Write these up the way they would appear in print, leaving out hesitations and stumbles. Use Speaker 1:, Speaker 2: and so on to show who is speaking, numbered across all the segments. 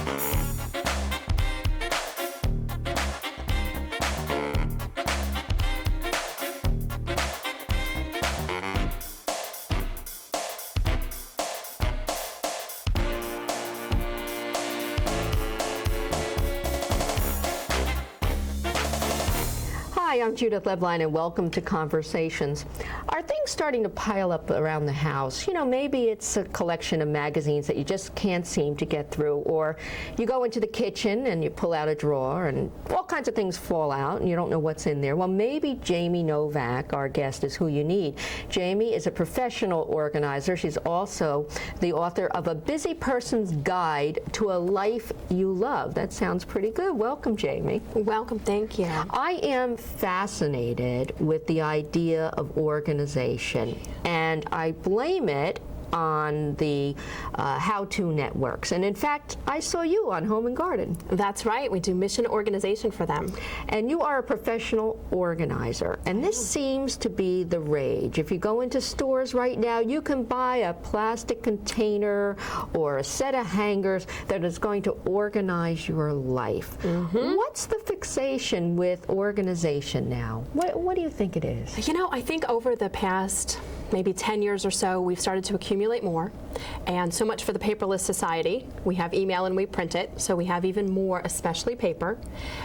Speaker 1: Hi, I'm Judith Leblein, and welcome to Conversations. Are things starting to pile up around the house? You know, maybe it's a collection of magazines that you just can't seem to get through, or you go into the kitchen and you pull out a drawer and all kinds of things fall out and you don't know what's in there. Well, maybe Jamie Novak, our guest, is who you need. Jamie is a professional organizer. She's also the author of A Busy Person's Guide to a Life You Love. That sounds pretty good. Welcome, Jamie.
Speaker 2: Welcome, thank you.
Speaker 1: I am fascinated with the idea of organization, and I blame it on the how-to networks. And in fact, I saw you on Home and Garden.
Speaker 2: That's right. We do mission organization for them.
Speaker 1: And you are a professional organizer. And this seems to be the rage. If you go into stores right now, you can buy a plastic container or a set of hangers that is going to organize your life. What's the fixation with organization now? What do you think it is?
Speaker 2: You know, I think over the past maybe 10 years or so, we've started to accumulate more. And so much for the paperless society. We have email and we print it, so we have even more, especially paper.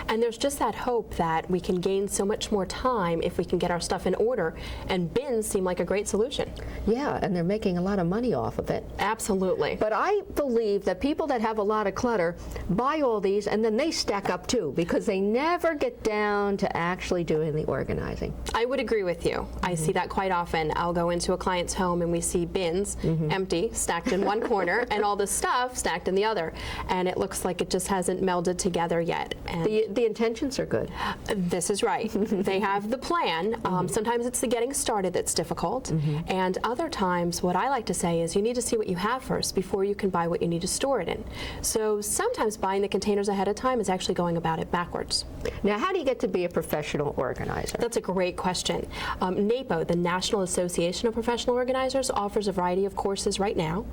Speaker 2: And there's just that hope that we can gain so much more time if we can get our stuff in order, and bins seem like a great solution.
Speaker 1: Yeah, and they're making a lot of money off of it.
Speaker 2: Absolutely.
Speaker 1: But I believe that people that have a lot of clutter buy all these and then they stack up too, because they never get down to actually doing the organizing.
Speaker 2: I would agree with you. I see that quite often. I'll go into a client's home and we see bins empty, stacked in one corner, and all the stuff stacked in the other. And it looks like it just hasn't melded together yet. And
Speaker 1: the intentions are good.
Speaker 2: This is right. They have the plan. Sometimes it's the getting started that's difficult. And other times, what I like to say is you need to see what you have first before you can buy what you need to store it in. So sometimes buying the containers ahead of time is actually going about it backwards.
Speaker 1: Now, how do you get to be a professional organizer?
Speaker 2: That's a great question. NAPO, the National Association of Professional Organizers, offers a variety of courses right now,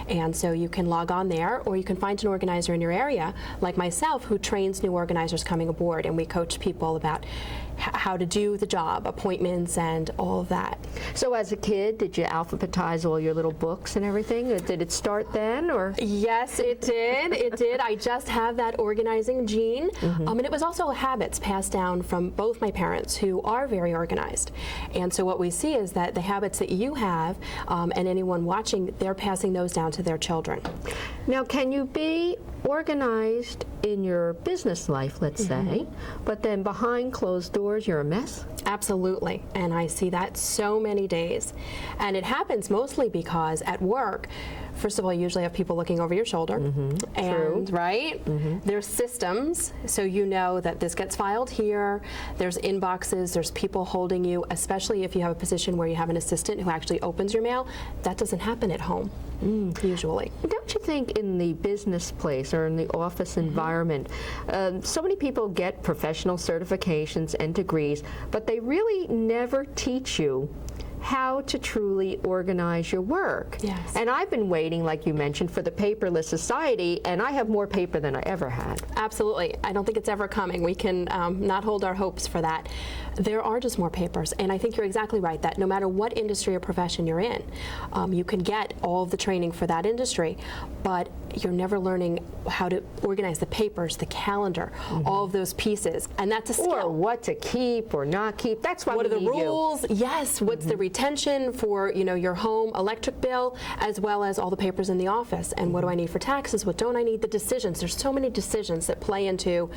Speaker 2: and so you can log on there, or you can find an organizer in your area, like myself, who trains new organizers coming aboard, and we coach people about how to do the job, appointments, and all of that.
Speaker 1: So as a kid, did you alphabetize all your little books and everything? Did it start then, or?
Speaker 2: Yes, it did. It did. I just have that organizing gene. And it was also habits passed down from both my parents, who are very organized. And so what we see is that the habits that you have, and anyone watching, they're passing those down to their children.
Speaker 1: Now, can you be organized in your business life, let's say, but then behind closed doors, you're a mess?
Speaker 2: Absolutely, and I see that so many days. And it happens mostly because at work, first of all, you usually have people looking over your shoulder. And,
Speaker 1: True.
Speaker 2: right? There's systems, so you know that this gets filed here. There's inboxes, there's people holding you, especially if you have a position where you have an assistant who actually opens your mail. That doesn't happen at home, usually.
Speaker 1: Don't you think in the business place or in the office environment, so many people get professional certifications and degrees, but they really never teach you how to truly organize your work.
Speaker 2: Yes.
Speaker 1: And I've been waiting, like you mentioned, for the paperless society, and I have more paper than I ever had.
Speaker 2: Absolutely. I don't think it's ever coming. We can not hold our hopes for that. There are just more papers, and I think you're exactly right that no matter what industry or profession you're in, you can get all of the training for that industry, but you're never learning how to organize the papers, the calendar, all of those pieces, and that's a skill.
Speaker 1: Or what to keep or not keep. That's why
Speaker 2: what
Speaker 1: we
Speaker 2: are the
Speaker 1: need
Speaker 2: rules?
Speaker 1: You.
Speaker 2: Yes. What's the retention for your home electric bill, as well as all the papers in the office? And what do I need for taxes? What don't I need? The decisions. There's so many decisions that play into,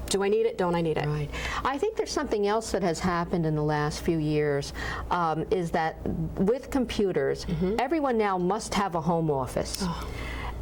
Speaker 2: do I need it? Don't I need it?
Speaker 1: Right. I think there's something else that has happened in the last few years, is that with computers, everyone now must have a home office.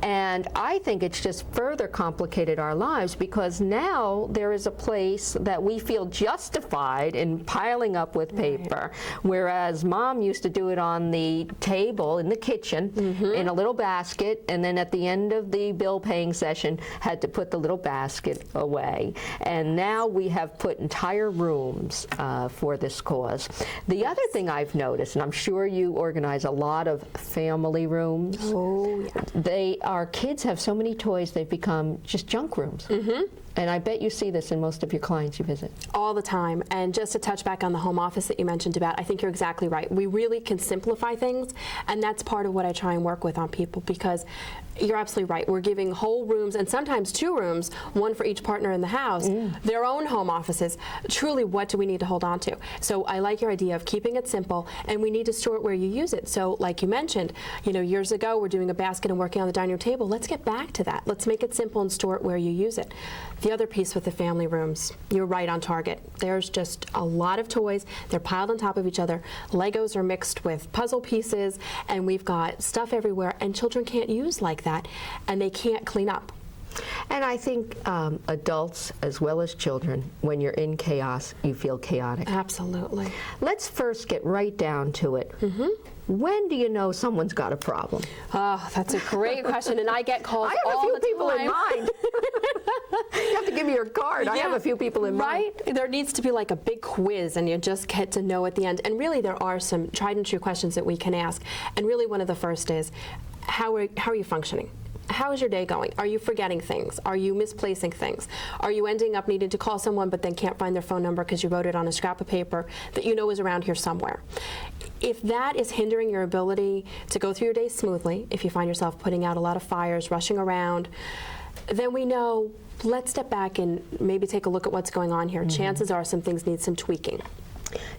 Speaker 1: And I think it's just further complicated our lives, because now there is a place that we feel justified in piling up with paper, whereas Mom used to do it on the table in the kitchen in a little basket, and then at the end of the bill paying session had to put the little basket away. And now we have put entire rooms for this cause. The other thing I've noticed, and I'm sure you organize a lot of family rooms,
Speaker 2: Oh, yeah.
Speaker 1: they our kids have so many toys, they've become just junk rooms. And I bet you see this in most of your clients you visit.
Speaker 2: All the time. And just to touch back on the home office that you mentioned about, I think you're exactly right. We really can simplify things, and that's part of what I try and work with on people, because you're absolutely right. We're giving whole rooms, and sometimes 2 rooms, one for each partner in the house, their own home offices. Truly, what do we need to hold on to? So I like your idea of keeping it simple, and we need to store it where you use it. So like you mentioned, you know, years ago we're doing a basket and working on the dining room table. Let's get back to that. Let's make it simple and store it where you use it. The other piece with the family rooms, you're right on target. There's just a lot of toys. They're piled on top of each other. Legos are mixed with puzzle pieces, and we've got stuff everywhere, and children can't use like that, and they can't clean up.
Speaker 1: And I think adults as well as children, when you're in chaos, you feel chaotic.
Speaker 2: Absolutely.
Speaker 1: Let's first get right down to it. When do you know someone's got a problem?
Speaker 2: Oh, that's a great question, and I get calls
Speaker 1: I have
Speaker 2: all
Speaker 1: a few
Speaker 2: the
Speaker 1: people
Speaker 2: time.
Speaker 1: in mind. You have to give me your card. I have a few people in mind.
Speaker 2: Right? There needs to be like a big quiz, and you just get to know at the end. And really, there are some tried and true questions that we can ask. And really, one of the first is, how are you functioning? How is your day going? Are you forgetting things? Are you misplacing things? Are you ending up needing to call someone but then can't find their phone number because you wrote it on a scrap of paper that you know is around here somewhere? If that is hindering your ability to go through your day smoothly, if you find yourself putting out a lot of fires, rushing around, then we know, let's step back and maybe take a look at what's going on here. Chances are some things need some tweaking.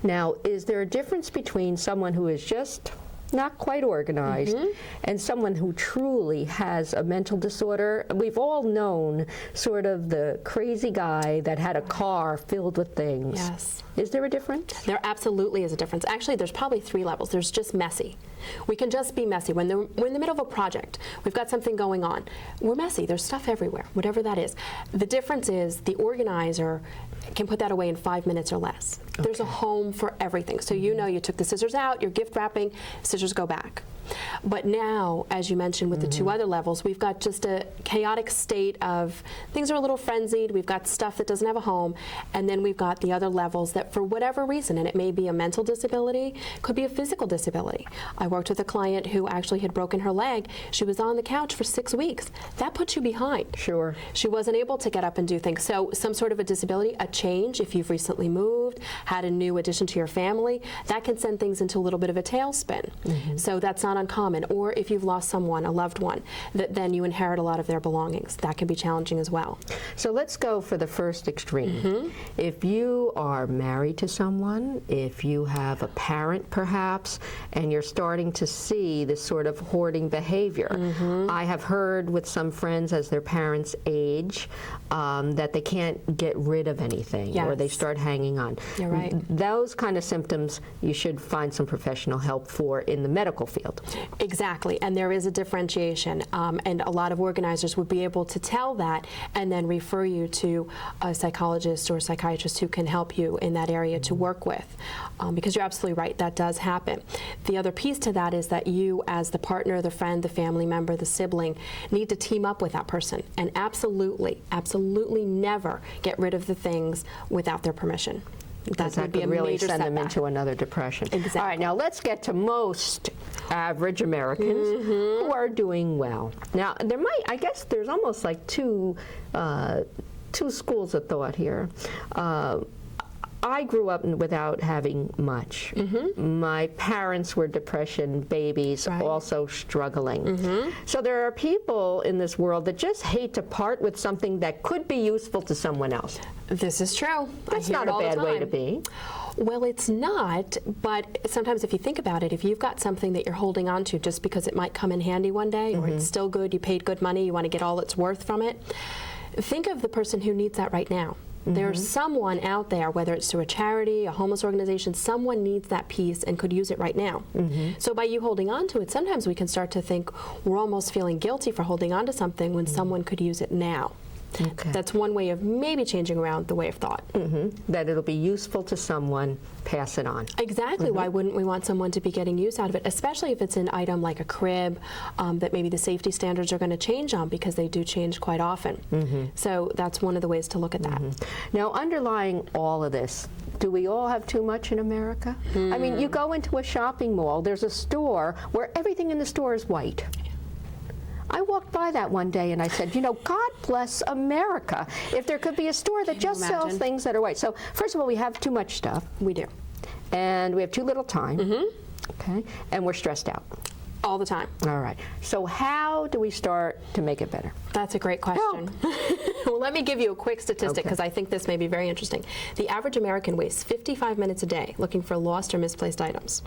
Speaker 1: Now, is there a difference between someone who is just not quite organized and someone who truly has a mental disorder? We've all known sort of the crazy guy that had a car filled with things.
Speaker 2: Yes.
Speaker 1: Is there a difference?
Speaker 2: There absolutely is a difference. Actually, there's probably 3 levels. There's just messy. We can just be messy. When we're in the middle of a project, we've got something going on, we're messy. There's stuff everywhere, whatever that is. The difference is the organizer can put that away in 5 minutes or less. Okay. There's a home for everything. So you know you took the scissors out, you're gift wrapping, scissors go back. But now, as you mentioned with the 2 other levels, we've got just a chaotic state of things are a little frenzied, we've got stuff that doesn't have a home, and then we've got the other levels that for whatever reason, and it may be a mental disability, could be a physical disability. I worked with a client who actually had broken her leg. She was on the couch for 6 weeks. That puts you behind.
Speaker 1: Sure.
Speaker 2: She wasn't able to get up and do things. So some sort of a disability, a change, if you've recently moved, had a new addition to your family, that can send things into a little bit of a tailspin. So that's not uncommon. Or if you've lost someone, a loved one, that then you inherit a lot of their belongings. That can be challenging as well.
Speaker 1: So let's go for the first extreme. If you are married to someone, if you have a parent perhaps, and you're starting to see this sort of hoarding behavior. I have heard with some friends as their parents age that they can't get rid of anything, or they start hanging on.
Speaker 2: You're right.
Speaker 1: Those kind of symptoms you should find some professional help for in the medical field.
Speaker 2: Exactly, and there is a differentiation, and a lot of organizers would be able to tell that and then refer you to a psychologist or a psychiatrist who can help you in that area to work with, because you're absolutely right, that does happen. The other piece to that is that you, as the partner, the friend, the family member, the sibling, need to team up with that person and absolutely, absolutely never get rid of the things without their permission. That would be a
Speaker 1: really
Speaker 2: major
Speaker 1: send them
Speaker 2: setback.
Speaker 1: into another depression.
Speaker 2: Exactly.
Speaker 1: All right, now let's get to most average Americans who are doing well. Now, I guess there's almost like two schools of thought here. I grew up without having much. My parents were depression babies, also struggling. So there are people in this world that just hate to part with something that could be useful to someone else.
Speaker 2: This is true.
Speaker 1: That's not a bad way to be.
Speaker 2: Well, it's not, but sometimes if you think about it, if you've got something that you're holding on to just because it might come in handy one day, or it's still good, you paid good money, you want to get all it's worth from it, think of the person who needs that right now. There's someone out there, whether it's through a charity, a homeless organization, someone needs that piece and could use it right now. So by you holding on to it, sometimes we can start to think we're almost feeling guilty for holding on to something when someone could use it now. That's one way of maybe changing around the way of thought.
Speaker 1: That it'll be useful to someone, pass it on.
Speaker 2: Exactly. Why wouldn't we want someone to be getting use out of it, especially if it's an item like a crib that maybe the safety standards are going to change on, because they do change quite often. So that's one of the ways to look at that.
Speaker 1: Now, underlying all of this, do we all have too much in America? I mean, you go into a shopping mall, there's a store where everything in the store is white. I walked by that one day and I said, God bless America. If there could be a store that just sells things that are white. So first of all, we have too much stuff.
Speaker 2: We do.
Speaker 1: And we have too little time. Okay. And we're stressed out.
Speaker 2: All the time.
Speaker 1: All right. So how do we start to make it better?
Speaker 2: That's a great question. Well, let me give you a quick statistic because I think this may be very interesting. The average American wastes 55 minutes a day looking for lost or misplaced items.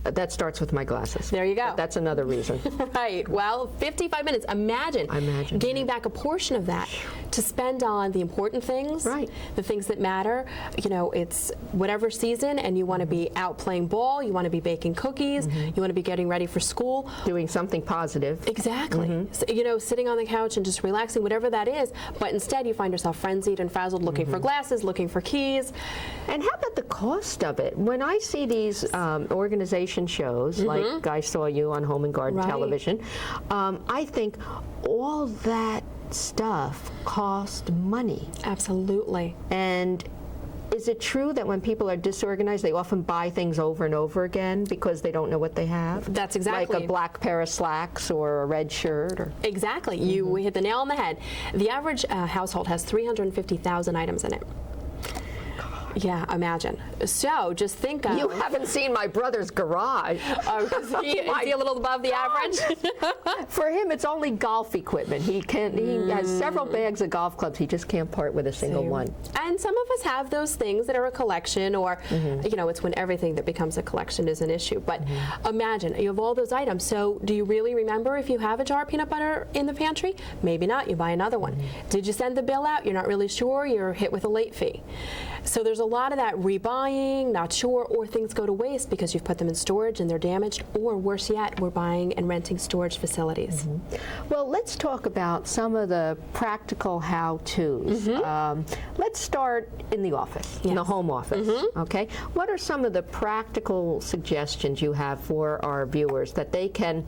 Speaker 1: That starts with my glasses.
Speaker 2: There you go.
Speaker 1: But that's another reason.
Speaker 2: Right. Well, 55 minutes. Imagine gaining back a portion of that to spend on the important things, the things that matter. It's whatever season, and you want to be out playing ball, you want to be baking cookies, you want to be getting ready for school.
Speaker 1: Doing something positive.
Speaker 2: Exactly. So, sitting on the couch and just relaxing, whatever that is. But instead, you find yourself frenzied and frazzled, looking for glasses, looking for keys.
Speaker 1: And how about the cost of it? When I see these organizations shows, like I saw you on Home and Garden television, I think all that stuff costs money.
Speaker 2: Absolutely.
Speaker 1: And is it true that when people are disorganized, they often buy things over and over again because they don't know what they have?
Speaker 2: That's exactly.
Speaker 1: Like a black pair of slacks or a red shirt? Or
Speaker 2: Exactly. You hit the nail on the head. The average household has 350,000 items in it. Yeah, imagine. So just think of...
Speaker 1: You haven't seen my brother's garage.
Speaker 2: Is he a little above the average?
Speaker 1: For him, it's only golf equipment. He has several bags of golf clubs. He just can't part with a single one.
Speaker 2: And some of us have those things that are a collection, or it's when everything that becomes a collection is an issue. But imagine, you have all those items. So do you really remember if you have a jar of peanut butter in the pantry? Maybe not. You buy another one. Did you send the bill out? You're not really sure. You're hit with a late fee. So there's a lot of that rebuying, not sure, or things go to waste because you've put them in storage and they're damaged, or worse yet, we're buying and renting storage facilities.
Speaker 1: Well, let's talk about some of the practical how-tos. Let's start in the office, in the home office. Okay, what are some of the practical suggestions you have for our viewers that they can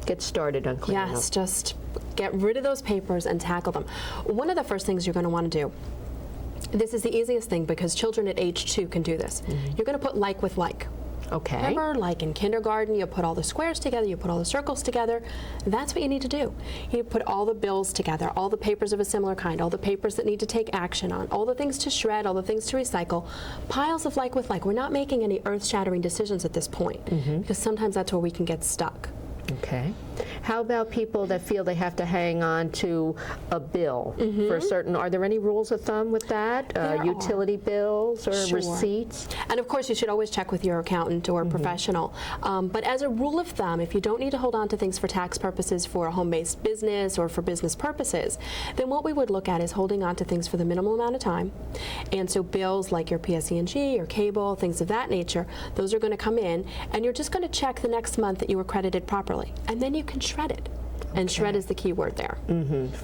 Speaker 1: get started on cleaning up?
Speaker 2: Yes, just get rid of those papers and tackle them. One of the first things you're going to want to do, this is the easiest thing because children at age 2 can do this. You're going to put like with like.
Speaker 1: Okay.
Speaker 2: Remember, like in kindergarten, you put all the squares together, you put all the circles together. That's what you need to do. You put all the bills together, all the papers of a similar kind, all the papers that need to take action on, all the things to shred, all the things to recycle, piles of like with like. We're not making any earth-shattering decisions at this point because sometimes that's where we can get stuck.
Speaker 1: Okay. How about people that feel they have to hang on to a bill for a certain, are there any rules of thumb with that? Utility bills or receipts?
Speaker 2: And of course, you should always check with your accountant or professional. But as a rule of thumb, if you don't need to hold on to things for tax purposes for a home-based business or for business purposes, then what we would look at is holding on to things for the minimal amount of time. And so bills like your PSE&G or cable, things of that nature, those are going to come in, and you're just going to check the next month that you were credited properly. And then you can shred it. And shred is the key word there.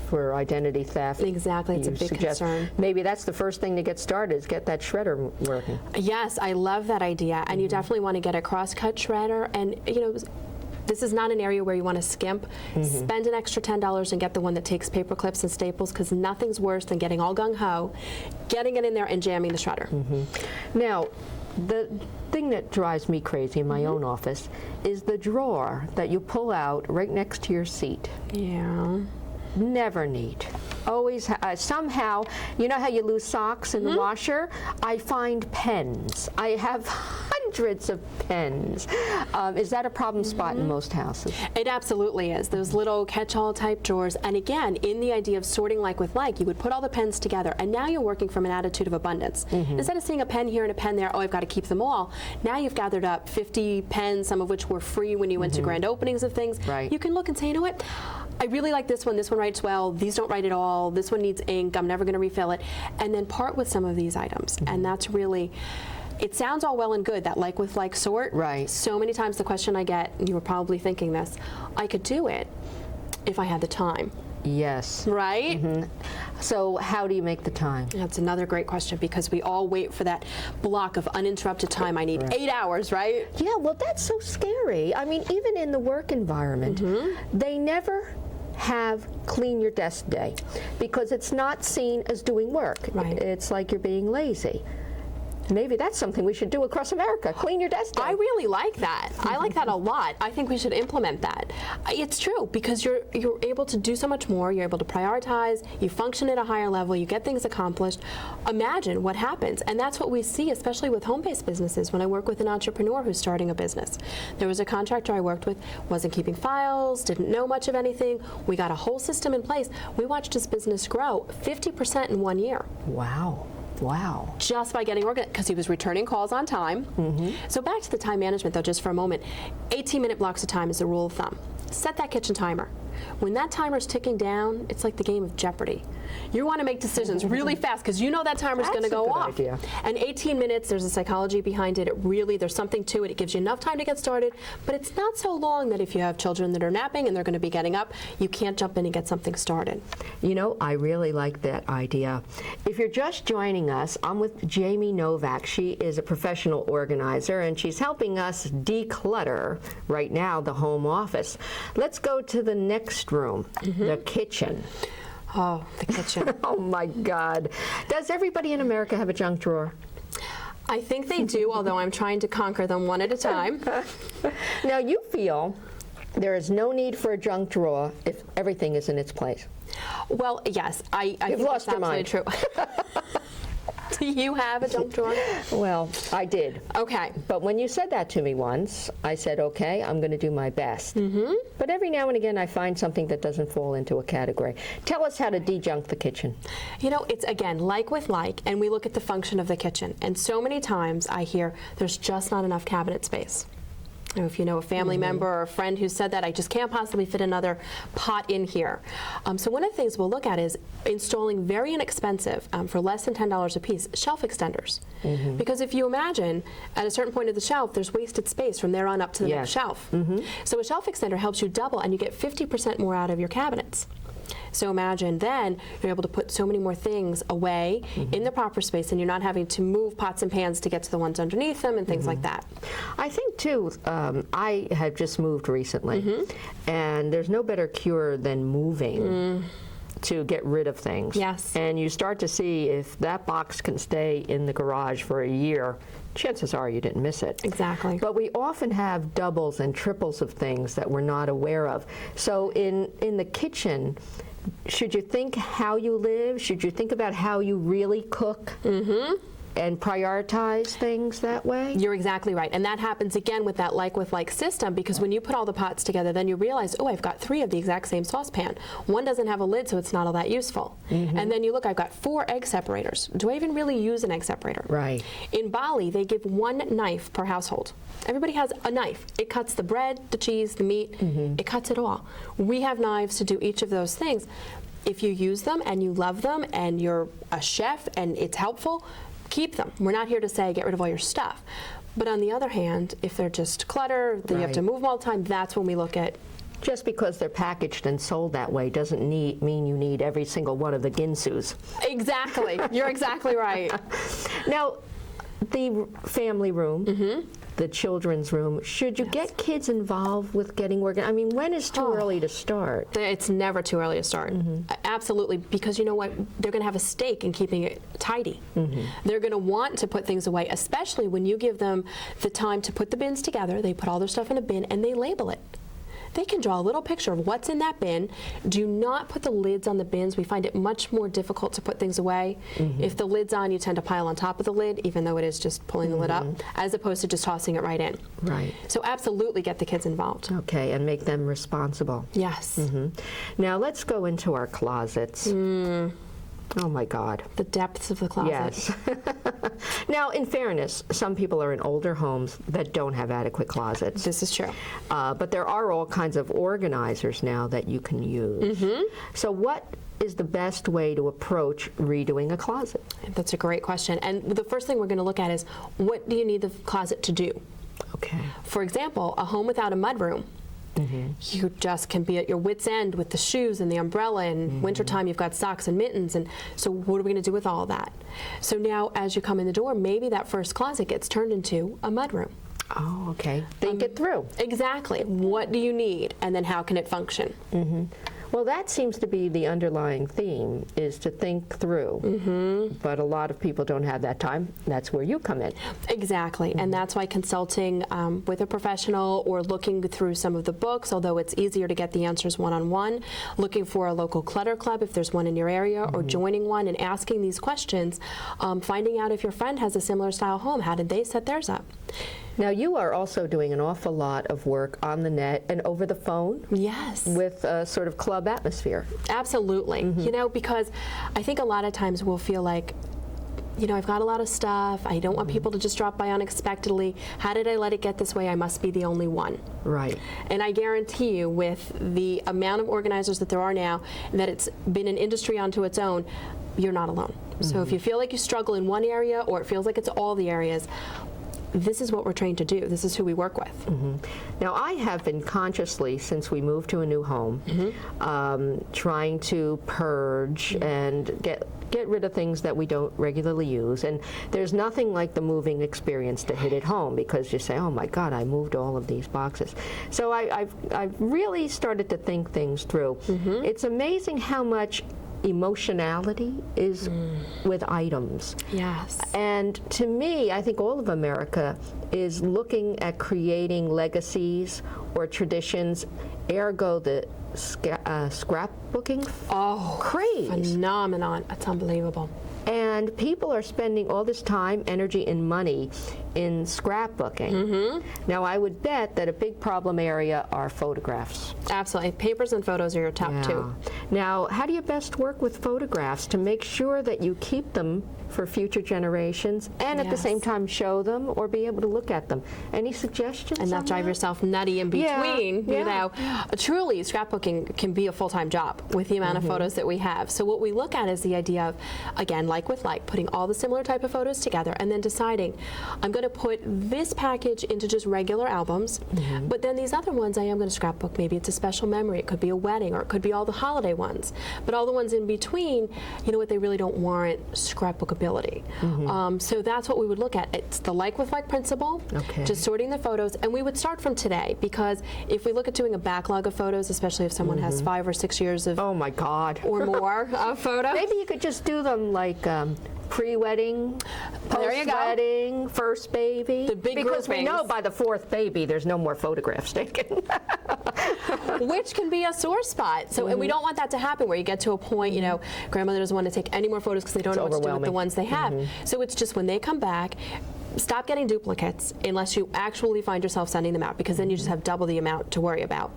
Speaker 1: For identity theft.
Speaker 2: Exactly, it's a big concern.
Speaker 1: Maybe that's the first thing to get started, is get that shredder working.
Speaker 2: Yes, I love that idea. And you definitely want to get a cross-cut shredder. And, this is not an area where you want to skimp. Spend an extra $10 and get the one that takes paper clips and staples, because nothing's worse than getting all gung-ho, getting it in there and jamming the shredder.
Speaker 1: Now, the thing that drives me crazy in my own office is the drawer that you pull out right next to your seat.
Speaker 2: Yeah.
Speaker 1: Never neat. Always, somehow, you know how you lose socks in the washer? I find pens. I have hundreds of pens. Is that a problem spot in most houses? It
Speaker 2: absolutely is. Those little catch-all type drawers. And again, in the idea of sorting like with like, you would put all the pens together, and now you're working from an attitude of abundance. Instead of seeing a pen here and a pen there, oh, I've got to keep them all, now you've gathered up 50 pens, some of which were free when you went to grand openings of things. You can look and say, you know what? I really like this one writes well, these don't write at all, this one needs ink, I'm never going to refill it, and then part with some of these items. And that's really, it sounds all well and good, that like with like sort. So many times the question I get, and you were probably thinking this, I could do it if I had the time.
Speaker 1: Yes.
Speaker 2: Right?
Speaker 1: So how do you make the time?
Speaker 2: That's another great question, because we all wait for that block of uninterrupted time. I need 8 hours, right?
Speaker 1: Yeah, well, that's so scary. I mean, even in the work environment, they never have clean your desk day because it's not seen as doing work. It's like you're being lazy. Maybe that's something we should do across America. Clean your desk day.
Speaker 2: I really like that. I like that a lot. I think we should implement that. It's true, because you're able to do so much more. You're able to prioritize. You function at a higher level. You get things accomplished. Imagine what happens. And that's what we see, especially with home-based businesses. When I work with an entrepreneur who's starting a business, there was a contractor I worked with, wasn't keeping files, didn't know much of anything. We got a whole system in place. We watched his business grow 50% in 1 year.
Speaker 1: Wow. Wow.
Speaker 2: Just by getting organized, because he was returning calls on time. So back to the time management, though, just for a moment. 18-minute blocks of time is the rule of thumb. Set that kitchen timer. When that timer's ticking down, it's like the game of Jeopardy. You want to make decisions really fast because you know that timer's going to go off.
Speaker 1: Idea.
Speaker 2: And 18 minutes, there's a psychology behind it. There's something to it. It gives you enough time to get started, but it's not so long that if you have children that are napping and they're going to be getting up, you can't jump in and get something started.
Speaker 1: You know, I really like that idea. If you're just joining us, I'm with Jamie Novak. She is a professional organizer, and she's helping us declutter right now the home office. Let's go to the next room, the kitchen.
Speaker 2: Oh, the kitchen.
Speaker 1: Oh my God. Does everybody in America have a junk drawer?
Speaker 2: I think they do, although I'm trying to conquer them one at a time.
Speaker 1: Now, you feel there is no need for a junk drawer if everything is in its place.
Speaker 2: Well, yes, I
Speaker 1: You've
Speaker 2: think
Speaker 1: lost
Speaker 2: that's
Speaker 1: your
Speaker 2: absolutely true. Do you have a junk drawer?
Speaker 1: Well, I did.
Speaker 2: Okay.
Speaker 1: But when you said that to me once, I said, okay, I'm going to do my best. But every now and again, I find something that doesn't fall into a category. Tell us how to de-junk the kitchen.
Speaker 2: You know, it's, again, like with like, and we look at the function of the kitchen. And so many times I hear there's just not enough cabinet space. If you know a family member or a friend who said that, I just can't possibly fit another pot in here. So one of the things we'll look at is installing very inexpensive, for less than $10 a piece, shelf extenders. Because if you imagine, at a certain point of the shelf, there's wasted space from there on up to the next shelf. So a shelf extender helps you double, and you get 50% more out of your cabinets. So imagine then you're able to put so many more things away in the proper space, and you're not having to move pots and pans to get to the ones underneath them and things like that.
Speaker 1: I think, too, I have just moved recently, and there's no better cure than moving to get rid of things.
Speaker 2: Yes.
Speaker 1: And you start to see if that box can stay in the garage for a year, chances are you didn't miss it.
Speaker 2: Exactly.
Speaker 1: But we often have doubles and triples of things that we're not aware of. So in the kitchen, should you think how you live? Should you think about how you really cook? And prioritize things that way?
Speaker 2: You're exactly right. And that happens again with that like with like system, because when you put all the pots together, then you realize, oh, I've got 3 of the exact same saucepan. One doesn't have a lid, so it's not all that useful. And then you look, I've got 4 egg separators. Do I even really use an egg separator?
Speaker 1: Right.
Speaker 2: In Bali, they give 1 knife per household. Everybody has a knife. It cuts the bread, the cheese, the meat. It cuts it all. We have knives to do each of those things. If you use them and you love them and you're a chef and it's helpful, keep them. We're not here to say get rid of all your stuff. But on the other hand, if they're just clutter, that you have to move them all the time, that's when we look at.
Speaker 1: Just because they're packaged and sold that way doesn't mean you need every single one of the ginsus.
Speaker 2: Exactly. You're exactly right.
Speaker 1: Now, the family room, the children's room, should you get kids involved with getting organized? I mean, when is too early to start?
Speaker 2: It's never too early to start. Absolutely, because you know what? They're going to have a stake in keeping it tidy. They're going to want to put things away, especially when you give them the time to put the bins together. They put all their stuff in a bin and they label it. They can draw a little picture of what's in that bin. Do not put the lids on the bins. We find it much more difficult to put things away. If the lid's on, you tend to pile on top of the lid, even though it is just pulling the lid up, as opposed to just tossing it right in.
Speaker 1: Right.
Speaker 2: So absolutely get the kids involved.
Speaker 1: Okay, and make them responsible.
Speaker 2: Yes.
Speaker 1: Now let's go into our closets. Oh my God.
Speaker 2: The depths of the closet.
Speaker 1: Yes. Now, in fairness, some people are in older homes that don't have adequate closets.
Speaker 2: This is true.
Speaker 1: But there are all kinds of organizers now that you can use. So what is the best way to approach redoing a closet?
Speaker 2: That's a great question. And the first thing we're going to look at is, what do you need the closet to do?
Speaker 1: Okay.
Speaker 2: For example, a home without a mudroom. You just can be at your wit's end with the shoes and the umbrella, and wintertime you've got socks and mittens, and so what are we going to do with all that? So now as you come in the door, maybe that first closet gets turned into a mudroom.
Speaker 1: Oh, okay. Think it through.
Speaker 2: Exactly. What do you need, and then how can it function?
Speaker 1: Well, that seems to be the underlying theme, is to think through. But a lot of people don't have that time. That's where you come in.
Speaker 2: Exactly, and that's why consulting with a professional or looking through some of the books, although it's easier to get the answers one-on-one, looking for a local clutter club if there's one in your area, or joining one and asking these questions, finding out if your friend has a similar style home. How did they set theirs up?
Speaker 1: Now, you are also doing an awful lot of work on the net and over the phone.
Speaker 2: Yes.
Speaker 1: With a sort of club atmosphere.
Speaker 2: Absolutely. You know, because I think a lot of times we'll feel like, you know, I've got a lot of stuff. I don't want people to just drop by unexpectedly. How did I let it get this way? I must be the only one.
Speaker 1: Right.
Speaker 2: And I guarantee you, with the amount of organizers that there are now, that it's been an industry unto its own, you're not alone. So if you feel like you struggle in one area, or it feels like it's all the areas, this is what we're trained to do. This is who we work with.
Speaker 1: Now, I have been consciously, since we moved to a new home, trying to purge and get rid of things that we don't regularly use. And there's nothing like the moving experience to hit it home, because you say, oh my God, I moved all of these boxes. So I've really started to think things through. It's amazing how much emotionality is with items.
Speaker 2: Yes.
Speaker 1: And to me, I think all of America is looking at creating legacies or traditions, ergo the scrapbooking craze.
Speaker 2: Phenomenon. It's unbelievable.
Speaker 1: And people are spending all this time, energy, and money in scrapbooking. Now, I would bet that a big problem area are photographs.
Speaker 2: Absolutely. Papers and photos are your top two.
Speaker 1: Now, how do you best work with photographs to make sure that you keep them for future generations and at the same time show them or be able to look at them? Any suggestions?
Speaker 2: And not drive yourself nutty in between.
Speaker 1: Yeah.
Speaker 2: You know, truly, scrapbooking can be a full-time job with the amount of photos that we have. So what we look at is the idea of, again, like with like, putting all the similar type of photos together and then deciding, I'm going to put this package into just regular albums, but then these other ones I am going to scrapbook. Maybe it's a special memory. It could be a wedding, or it could be all the holiday ones. But all the ones in between, you know what, they really don't warrant scrapbookability. So that's what we would look at. It's the like with like principle, just sorting the photos. And we would start from today, because if we look at doing a backlog of photos, especially if someone has 5 or 6 years of
Speaker 1: oh my God
Speaker 2: or more of photos.
Speaker 1: Maybe you could just do them like pre-wedding, post-wedding, first baby.
Speaker 2: The big
Speaker 1: because we
Speaker 2: groupings.
Speaker 1: know by the 4th baby there's no more photographs taken.
Speaker 2: Which can be a sore spot. So and we don't want that to happen where you get to a point, you know, grandmother doesn't want to take any more photos because they don't know what to do with the ones they have. So it's just when they come back, stop getting duplicates unless you actually find yourself sending them out, because then you just have double the amount to worry about.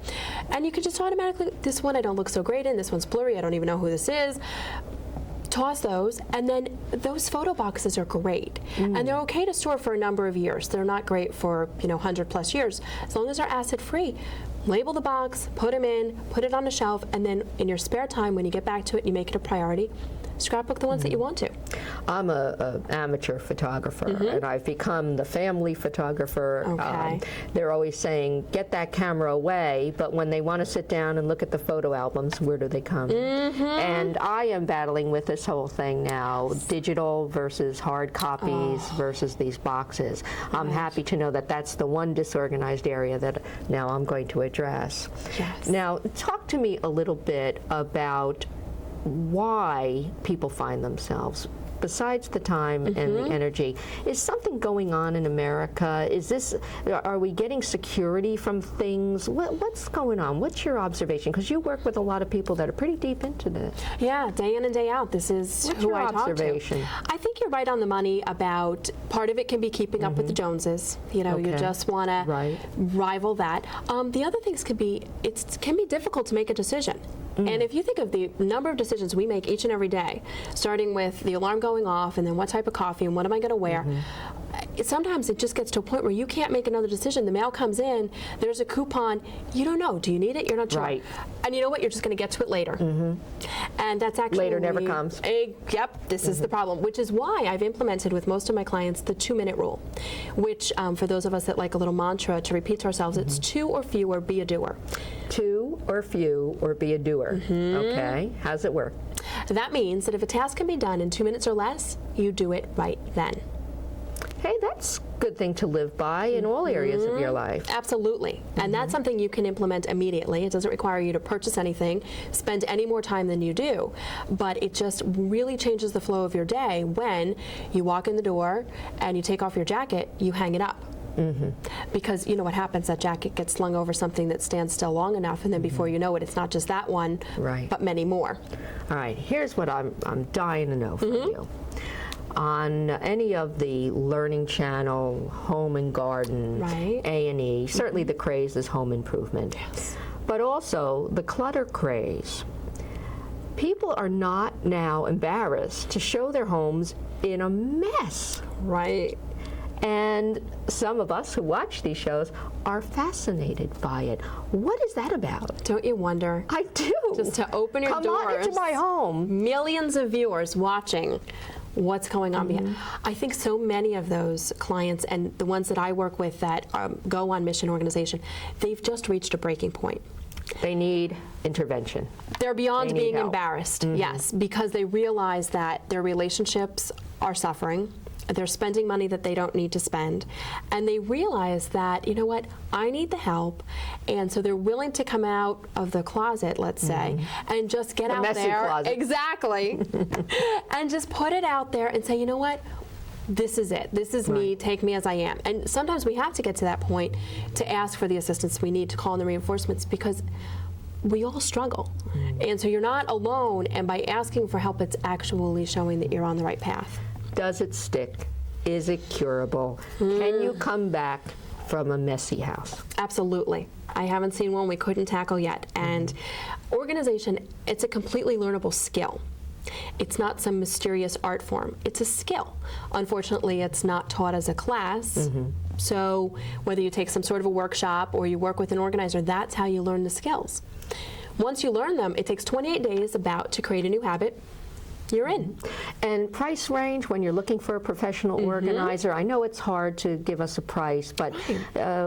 Speaker 2: And you can just automatically, this one I don't look so great in, this one's blurry, I don't even know who this is. Toss those, and then those photo boxes are great, and they're okay to store for a number of years. They're not great for 100+ years, as long as they're acid free. Label the box, put them in, put it on a shelf, and then in your spare time, when you get back to it, you make it a priority. Scrapbook the ones that you want to.
Speaker 1: I'm a amateur photographer, and I've become the family photographer. They're always saying, get that camera away, but when they want to sit down and look at the photo albums, where do they come? And I am battling with this whole thing now, digital versus hard copies versus these boxes. I'm happy to know that that's the one disorganized area that now I'm going to address. Now, talk to me a little bit about why people find themselves, besides the time and the energy. Is something going on in America? Are we getting security from things? What's going on? What's your observation? Because you work with a lot of people that are pretty deep into this.
Speaker 2: Yeah, day in and day out. This is who I talk to. I think you're right on the money about part of it can be keeping up with the Joneses. You know, you just want to rival that. The other things can be, it can be difficult to make a decision. And if you think of the number of decisions we make each and every day, starting with the alarm going off and then what type of coffee and what am I going to wear, sometimes it just gets to a point where you can't make another decision. The mail comes in, there's a coupon, you don't know. Do you need it? You're not sure. And you know what? You're just going to get to it later. And that's actually...
Speaker 1: Later never comes.
Speaker 2: Yep, this is the problem, which is why I've implemented with most of my clients the 2-minute rule, which for those of us that like a little mantra to repeat to ourselves, it's 2 or fewer, be a doer. 2
Speaker 1: or few or be a doer. Okay, how's it work?
Speaker 2: That means that if a task can be done in 2 minutes or less, you do it right then.
Speaker 1: hey, that's a good thing to live by in all areas of your life.
Speaker 2: Absolutely. And that's something you can implement immediately. It doesn't require you to purchase anything, spend any more time than you do, but it just really changes the flow of your day when you walk in the door and you take off your jacket, you hang it up. Because you know what happens, that jacket gets slung over something that stands still long enough, and then before you know it, it's not just that one,
Speaker 1: Right.
Speaker 2: but many more.
Speaker 1: All right, here's what I'm dying to know from you. On any of the Learning Channel, Home and Garden,
Speaker 2: Right.
Speaker 1: A&E, certainly the craze is home improvement, but also the clutter craze. People are not now embarrassed to show their homes in a mess.
Speaker 2: Right.
Speaker 1: And some of us who watch these shows are fascinated by it. What is that about?
Speaker 2: Don't you wonder?
Speaker 1: I do.
Speaker 2: Just to open your
Speaker 1: Come
Speaker 2: doors.
Speaker 1: on into my home.
Speaker 2: Millions of viewers watching what's going on behind. I think so many of those clients and the ones that I work with that go on mission organization, they've just reached a breaking point.
Speaker 1: They need intervention.
Speaker 2: They're beyond
Speaker 1: They need
Speaker 2: being
Speaker 1: help.
Speaker 2: embarrassed, yes, because they realize that their relationships are suffering. They're spending money that they don't need to spend. And they realize that, you know what, I need the help. And so they're willing to come out of the closet, let's say, and just get out
Speaker 1: messy
Speaker 2: there.
Speaker 1: closet.
Speaker 2: Exactly. And just put it out there and say, you know what, this is it. This is me. Take me as I am. And sometimes we have to get to that point to ask for the assistance we need, to call in the reinforcements, because we all struggle. And so you're not alone. And by asking for help, it's actually showing that you're on the right path.
Speaker 1: Does it stick? Is it curable? Can you come back from a messy house?
Speaker 2: Absolutely. I haven't seen one we couldn't tackle yet. And organization, it's a completely learnable skill. It's not some mysterious art form. It's a skill. Unfortunately, it's not taught as a class. So whether you take some sort of a workshop or you work with an organizer, that's how you learn the skills. Once you learn them, it takes 28 days about to create a new habit. You're in.
Speaker 1: And price range when you're looking for a professional organizer, I know it's hard to give us a price, but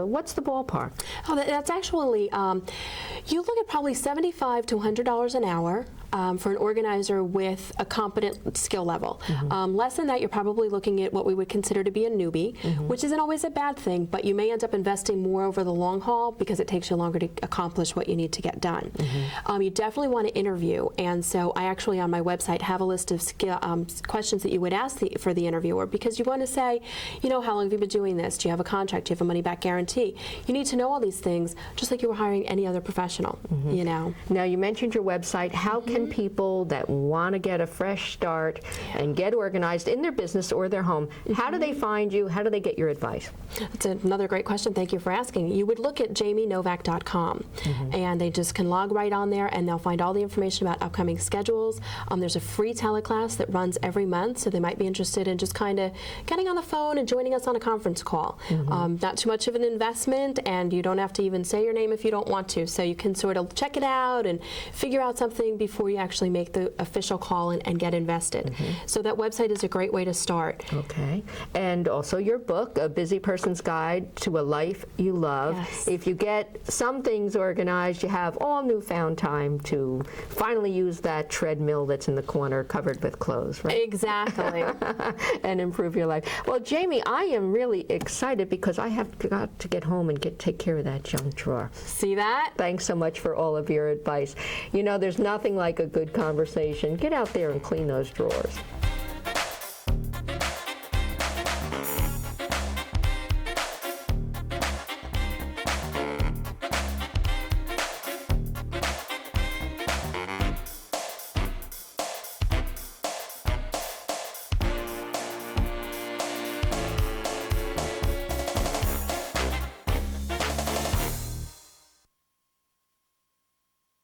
Speaker 1: what's the ballpark?
Speaker 2: Oh, that's actually, you look at probably $75 to $100 an hour for an organizer with a competent skill level. Less than that, you're probably looking at what we would consider to be a newbie, which isn't always a bad thing, but you may end up investing more over the long haul because it takes you longer to accomplish what you need to get done. You definitely want to interview, and so I actually on my website have a list of questions that you would ask for the interviewer, because you want to say, you know, how long have you been doing this? Do you have a contract? Do you have a money-back guarantee? You need to know all these things, just like you were hiring any other professional, you know.
Speaker 1: Now, you mentioned your website. How can people that want to get a fresh start and get organized in their business or their home, how do they find you? How do they get your advice?
Speaker 2: That's another great question. Thank you for asking. You would look at jamienovak.com, and they just can log right on there, and they'll find all the information about upcoming schedules. There's a free teleclass that runs every month, so they might be interested in just kind of getting on the phone and joining us on a conference call. Not too much of an investment, and you don't have to even say your name if you don't want to, so you can sort of check it out and figure out something before you actually make the official call and get invested. So that website is a great way to start.
Speaker 1: Okay. And also your book, A Busy Person's Guide to a Life You Love.
Speaker 2: Yes.
Speaker 1: If you get some things organized, you have all newfound time to finally use that treadmill that's in the corner covered with clothes, right?
Speaker 2: Exactly.
Speaker 1: And improve your life. Well, Jamie, I am really excited because I have got to get home and take care of that junk drawer.
Speaker 2: See that?
Speaker 1: Thanks so much for all of your advice. You know, there's nothing like a good conversation. Get out there and clean those drawers.